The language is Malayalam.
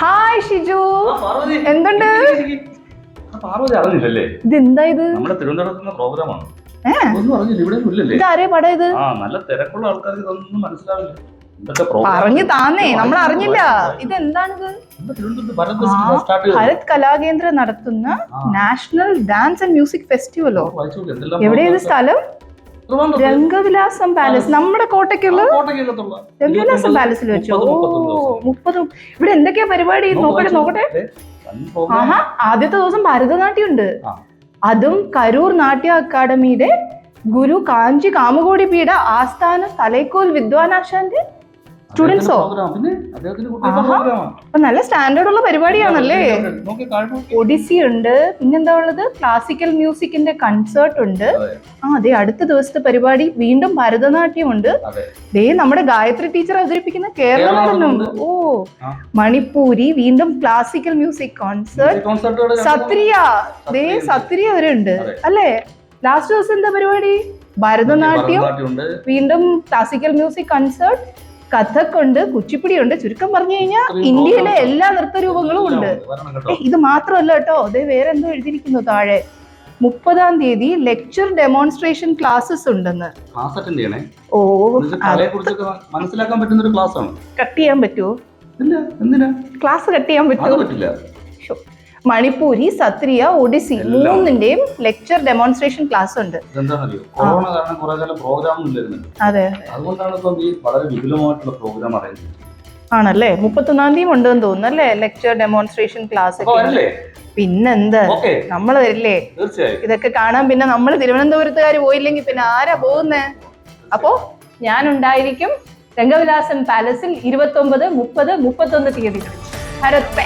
ഹായ് ഷിജു, എന്തുണ്ട്? ഇതെന്താ ഇത്? നമ്മുടെ തിരുവനന്തപുരത്തുള്ള പ്രോഗ്രാമാണ്. ഇതാരേ പടം ഇത്? നല്ല തിരക്കുള്ള ആൾക്കാർക്ക് ഇതൊന്നും മനസ്സിലാവില്ല. പറഞ്ഞു താന്നേ, നമ്മൾ അറിഞ്ഞില്ല. ഇതെന്താണിത്? ഭരത് കലാകേന്ദ്ര നടത്തുന്ന നാഷണൽ ഡാൻസ് ആൻഡ് മ്യൂസിക് ഫെസ്റ്റിവലോ? എവിടെയാ ഇത് സ്ഥലം? രംഗവിലാസം പാലസ്, നമ്മുടെ കോട്ടയ്ക്കുള്ള രംഗവിലാസം പാലസിൽ വെച്ചോ? 30. ഇവിടെ എന്തൊക്കെയാ പരിപാടി? നോക്കട്ടെ. ആഹാ, ആദ്യത്തെ ദിവസം ഭരതനാട്യം ഉണ്ട്. അതും കരൂർ നാട്യ അക്കാദമിയുടെ ഗുരു കാഞ്ചി കാമകോടി പീഠ ആസ്ഥാന തലൈക്കോൽ വിദ്വാനാശാന്റെ സ്റ്റുഡൻസോ? അപ്പൊ നല്ല സ്റ്റാൻഡേർഡ് ഉള്ള പരിപാടിയാണല്ലേ. ഒഡിസി ഉണ്ട്, പിന്നെന്താ ഉള്ളത്? ക്ലാസിക്കൽ മ്യൂസിക്കിന്റെ കൺസേർട്ട് ഉണ്ട്. അതെ, അടുത്ത ദിവസത്തെ പരിപാടി വീണ്ടും ഭരതനാട്യം ഉണ്ട്. നമ്മുടെ ഗായത്രി ടീച്ചർ അവതരിപ്പിക്കുന്ന കേരള നടനം. മണിപ്പൂരി, വീണ്ടും ക്ലാസിക്കൽ മ്യൂസിക് കോൺസേർട്ട്, സത്രിയ വരെ ഉണ്ട് അല്ലേ. ലാസ്റ്റ് ദിവസം എന്താ പരിപാടി? ഭരതനാട്യം, വീണ്ടും ക്ലാസിക്കൽ മ്യൂസിക് കൺസേർട്ട്, കഥക് ഉണ്ട്, കുച്ചിപ്പിടി ഉണ്ട്. ചുരുക്കം പറഞ്ഞു കഴിഞ്ഞാൽ ഇന്ത്യയിലെ എല്ലാ നൃത്തരൂപങ്ങളും ഉണ്ട്. ഇത് മാത്രമല്ല കേട്ടോ, അതേ വേറെ എന്തോ എഴുതിയിരിക്കുന്നു താഴെ. 30-ാം തീയതി ലെക്ചർ ഡെമോൺസ്ട്രേഷൻ ക്ലാസ്സസ് ഉണ്ടെന്ന്. കട്ട് ചെയ്യാൻ പറ്റുമോ? ക്ലാസ് കട്ട് ചെയ്യാൻ പറ്റുമോ? Manipuri, Sattriya, Odyssey മൂന്നിന്റെയും lecture demonstration class ഉണ്ട്. അതെ, ആണല്ലേ. 31-ാം തീയതി ഉണ്ടെന്ന് തോന്നുന്നു അല്ലേ ലെക്ചർ ഡെമോൺസ്ട്രേഷൻ ക്ലാസ്. പിന്നെന്ത്, നമ്മള് വരില്ലേ ഇതൊക്കെ കാണാൻ? പിന്നെ നമ്മൾ തിരുവനന്തപുരത്തുകാർ പോയില്ലെങ്കിൽ പിന്നെ ആരാ പോകുന്നേ? അപ്പോ ഞാനുണ്ടായിരിക്കും രംഗവിലാസം പാലസിൽ 29, 30, 31 തീയതികളിൽ. ഭരത്.